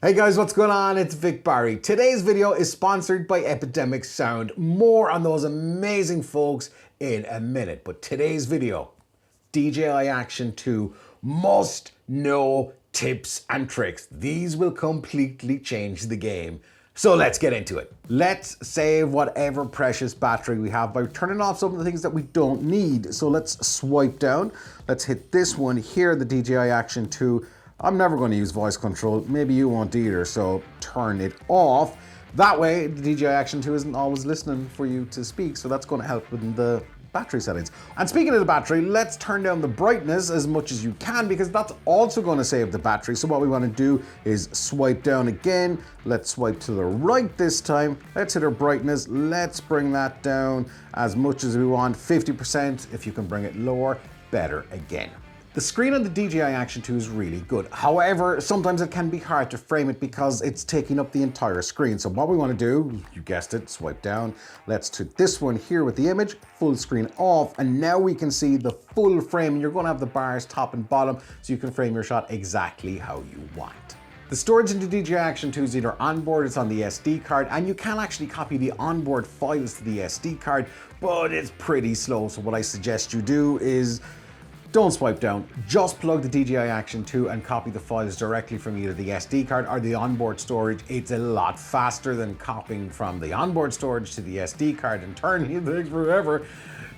Hey guys, what's going on? It's Vic Barry. Today's video is sponsored by Epidemic Sound. More on those amazing folks in a minute. But today's video, DJI Action 2 must know tips and tricks. These will completely change the game. So let's get into it. Let's save whatever precious battery we have by turning off some of the things that we don't need. So let's swipe down. Let's hit this one here, the DJI Action 2. I'm never going to use voice control. Maybe you won't either, so turn it off. That way, the DJI Action 2 isn't always listening for you to speak, so that's going to help with the battery settings. And speaking of the battery, let's turn down the brightness as much as you can because that's also going to save the battery. So what we want to do is swipe down again. Let's swipe to the right this time. Let's hit our brightness. Let's bring that down as much as we want, 50%. If you can bring it lower, better again. The screen on the DJI Action 2 is really good. However, sometimes it can be hard to frame it because it's taking up the entire screen. So what we want to do, you guessed it, swipe down. Let's do this one here with the image, full screen off, and now we can see the full frame. You're going to have the bars top and bottom so you can frame your shot exactly how you want. The storage in the DJI Action 2 is either onboard, it's on the SD card, and you can actually copy the onboard files to the SD card, but it's pretty slow. So what I suggest you do is don't swipe down, just plug the DJI Action 2 and copy the files directly from either the SD card or the onboard storage. It's a lot faster than copying from the onboard storage to the SD card and turning it takes forever.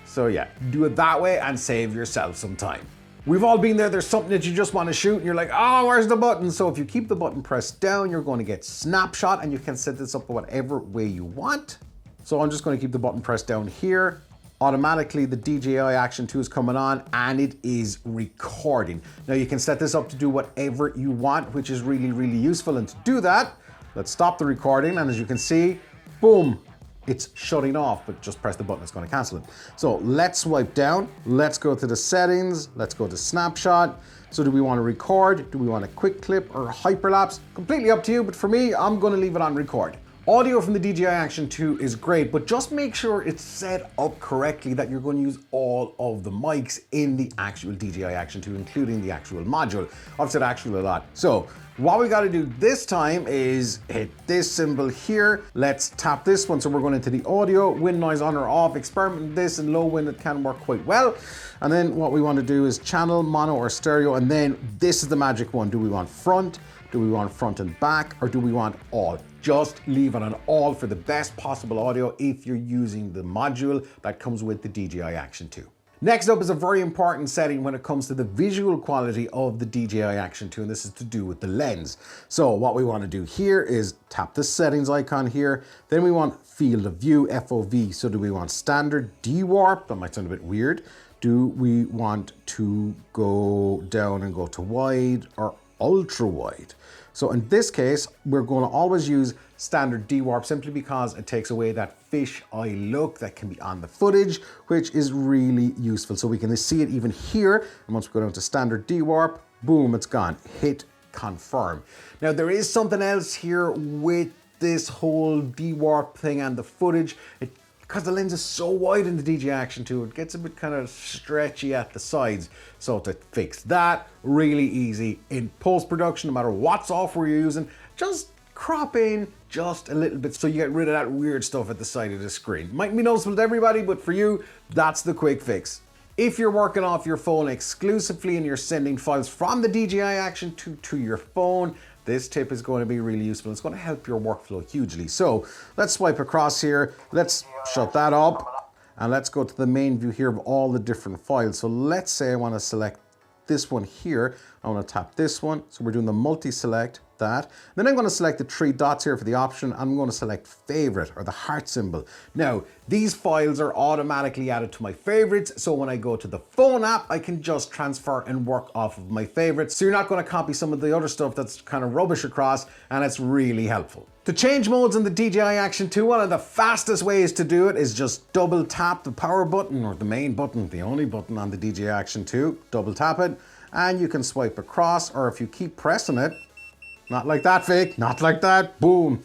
So yeah, do it that way and save yourself some time. We've all been there, there's something that you just want to shoot and you're like, oh, where's the button? So if you keep the button pressed down, you're going to get Snapshot and you can set this up whatever way you want. So I'm just going to keep the button pressed down here. Automatically the DJI Action 2 is coming on and it is recording. Now you can set this up to do whatever you want, which is really, really useful. And to do that, let's stop the recording. And as you can see, boom, it's shutting off, but just press the button, it's going to cancel it. So let's swipe down. Let's go to the settings. Let's go to Snapshot. So do we want to record? Do we want a quick clip or a hyperlapse? Completely up to you, but for me, I'm going to leave it on record. Audio from the DJI Action 2 is great, but just make sure it's set up correctly that you're going to use all of the mics in the actual DJI Action 2, including the actual module. I've said actual a lot. So what we got to do this time is hit this symbol here. Let's tap this one. So we're going into the audio, wind noise on or off, experiment with this, and low wind, it can work quite well. And then what we want to do is channel, mono or stereo. And then this is the magic one. Do we want front? Do we want front and back? Or do we want all? Just leave it on all for the best possible audio if you're using the module that comes with the DJI Action 2. Next up is a very important setting when it comes to the visual quality of the DJI Action 2, and this is to do with the lens. So what we want to do here is tap the settings icon here. Then we want field of view, FOV. So do we want standard, D-warp? That might sound a bit weird. Do we want to go down and go to wide or ultra wide? So in this case, we're going to always use standard D-warp simply because it takes away that fish eye look that can be on the footage, which is really useful. So we can see it even here. And once we go down to standard D-warp, boom, it's gone. Hit confirm. Now there is something else here with this whole D-warp thing and the footage. Because the lens is so wide in the DJI Action 2, it gets a bit kind of stretchy at the sides. So to fix that, really easy. In post-production, no matter what software you're using, just crop in just a little bit so you get rid of that weird stuff at the side of the screen. Might be noticeable to everybody, but for you, that's the quick fix. If you're working off your phone exclusively and you're sending files from the DJI Action 2 to your phone, this tip is going to be really useful. It's going to help your workflow hugely. So let's swipe across here. Let's shut that up and let's go to the main view here of all the different files. So let's say I want to select this one here. I want to tap this one. So we're doing the multi-select, that. Then I'm going to select the three dots here for the option. I'm going to select favorite or the heart symbol. Now, these files are automatically added to my favorites. So when I go to the phone app, I can just transfer and work off of my favorites. So you're not going to copy some of the other stuff that's kind of rubbish across, and it's really helpful. To change modes in the DJI Action 2, one of the fastest ways to do it is just double tap the power button or the main button, the only button on the DJI Action 2, double tap it, and you can swipe across, or if you keep pressing it, not like that, Vic, not like that, boom.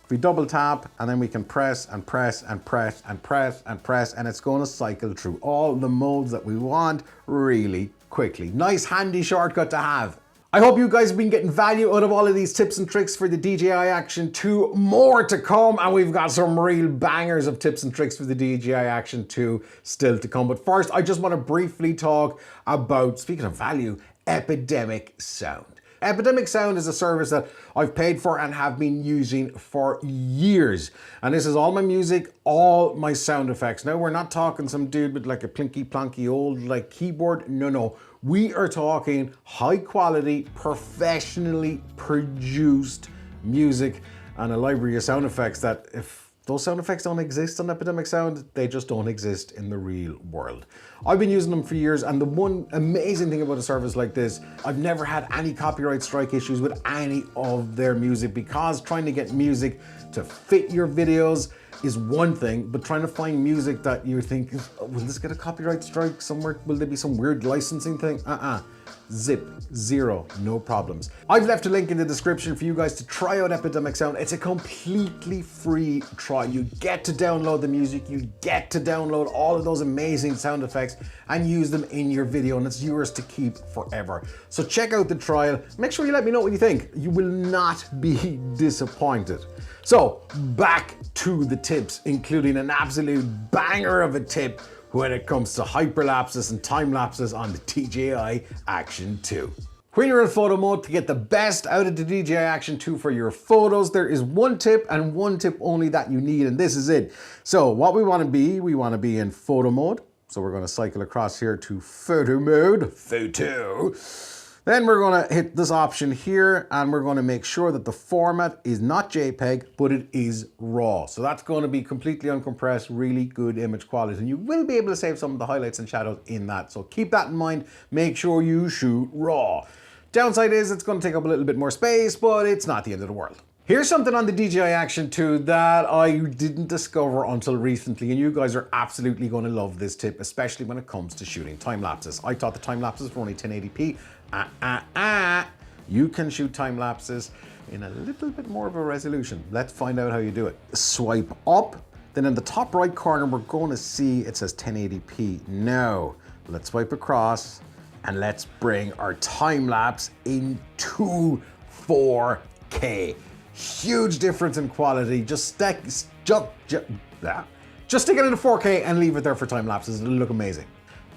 If we double tap and then we can press and press and press and press and press, and it's going to cycle through all the modes that we want really quickly. Nice handy shortcut to have. I hope you guys have been getting value out of all of these tips and tricks for the DJI Action 2. More to come, and we've got some real bangers of tips and tricks for the DJI Action 2 still to come. But first, I just want to briefly talk about, speaking of value, Epidemic Sound. Epidemic Sound is a service that I've paid for and have been using for years. And this is all my music, all my sound effects. Now, we're not talking some dude with like a plinky plonky old like keyboard. No. We are talking high quality, professionally produced music and a library of sound effects that if those sound effects don't exist on Epidemic Sound, they just don't exist in the real world. I've been using them for years, and the one amazing thing about a service like this, I've never had any copyright strike issues with any of their music, because trying to get music to fit your videos is one thing, but trying to find music that you think, will this get a copyright strike somewhere? Will there be some weird licensing thing? Zip, zero, no problems. I've left a link in the description for you guys to try out Epidemic Sound. It's a completely free try. You get to download the music, you get to download all of those amazing sound effects and use them in your video, and it's yours to keep forever. So check out the trial. Make sure you let me know what you think. You will not be disappointed. So back to the tips, including an absolute banger of a tip when it comes to hyperlapses and time lapses on the DJI Action 2. When you're in photo mode, to get the best out of the DJI Action 2 for your photos, there is one tip and one tip only that you need, and this is it. So what we want to be in photo mode. So we're going to cycle across here to photo mode, photo. Then we're going to hit this option here, and we're going to make sure that the format is not JPEG, but it is RAW. So that's going to be completely uncompressed, really good image quality. And you will be able to save some of the highlights and shadows in that. So keep that in mind. Make sure you shoot RAW. Downside is it's going to take up a little bit more space, but it's not the end of the world. Here's something on the DJI Action 2 that I didn't discover until recently, and you guys are absolutely going to love this tip, especially when it comes to shooting time lapses. I thought the time lapses were only 1080p. You can shoot time lapses in a little bit more of a resolution. Let's find out how you do it. Swipe up, then in the top right corner, we're going to see it says 1080p. Now, let's swipe across and let's bring our time lapse into 4K. Huge difference in quality. Just stick it into 4K and leave it there for time lapses. It'll look amazing.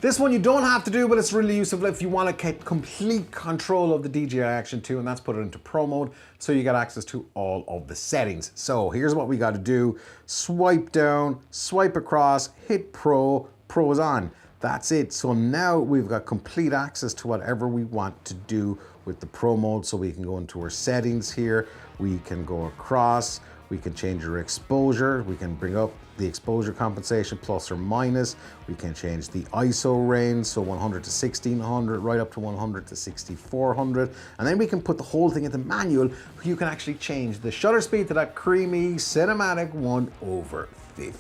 This one you don't have to do, but it's really useful if you want to get complete control of the DJI Action 2, and that's put it into Pro mode, so you get access to all of the settings. So here's what we got to do. Swipe down, swipe across, hit Pro, Pro is on. That's it. So now we've got complete access to whatever we want to do with the Pro mode. So we can go into our settings here. We can go across. We can change our exposure. We can bring up the exposure compensation plus or minus. We can change the ISO range, so 100 to 1600, right up to 100 to 6400. And then we can put the whole thing into manual. You can actually change the shutter speed to that creamy cinematic 1/50.